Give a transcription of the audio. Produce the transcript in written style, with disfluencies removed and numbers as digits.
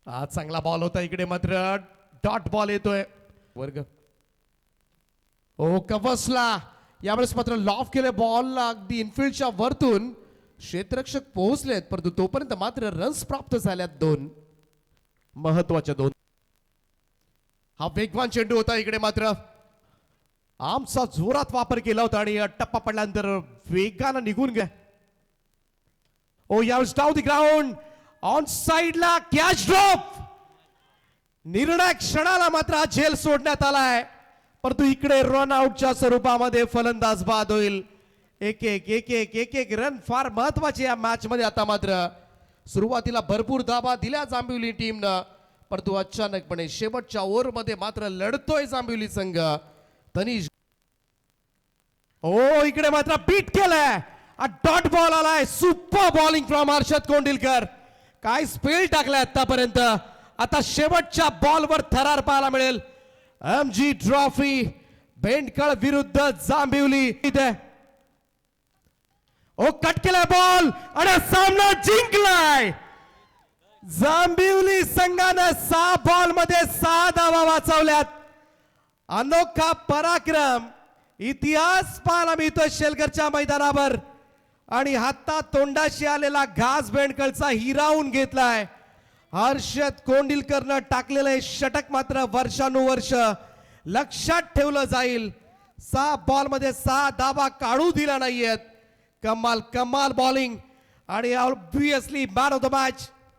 आज चांगला बॉल होता इकडे मात्र डॉट बॉल येतोय वर्ग. ओ कवसला यावेळेस मात्र लॉफ केले बॉलला अगदी इनफिल्डच्या वरतून क्षेत्ररक्षक पोहोचलेत परंतु तोपर्यंत मात्र रन्स प्राप्त झाल्यात 2 महत्वाच्या 2. हा वेगवान चेंडू होता इकडे मात्र आमचा जोरात वापर केला होता आणि टप्पा पडल्यानंतर वेगानं निघून गेला. ओ यावेळेस डाऊन द ग्राउंड ऑन साइडला कॅच ड्रॉप. निर्णायक क्षणाला मात्र हा झेल सोडण्यात आलाय परंतु इकडे रन आउटच्या स्वरूपामध्ये फलंदाज बाद होईल. एक एक रन फार महत्वाचे या मॅच मध्ये. आता मात्र सुरुवातीला भरपूर धावा दिल्या जांभिवली टीमनं परंतु अचानकपणे शेवटच्या ओव्हर मध्ये मात्र लढतोय जांभिवली संघ. तनिष ओ इकडे मात्र बीट केलंय. डॉट बॉल आलाय. Super bowling from Harshad Kondilkar. काय स्पेल टाकलाय आतापर्यंत. आता शेवटच्या बॉलवर थरार पाहायला मिळेल. एमजी ट्रॉफी बेंडकळ विरुद्ध जांभिवली. ओ कट केलाय बॉल आणि सामना जिंकलाय. जांभिवली संघाने 6 बॉल मध्ये 6 धावा वाचवल्यात. अनोखा पराक्रम इतिहास पाहायला मिळतो शेलकरच्या मैदानावर आणि हातात तोंडाशी आलेला घास बेंडकळचा हिरावून घेतलाय. हर्षद कोंडिलकरनं टाकलेलं हे षटक मात्र वर्षानुवर्ष लक्षात ठेवलं जाईल. 6 बॉल मध्ये 6 धावा काढू दिला नाहीयेत. कमाल बॉलिंग आणि obviously man of the match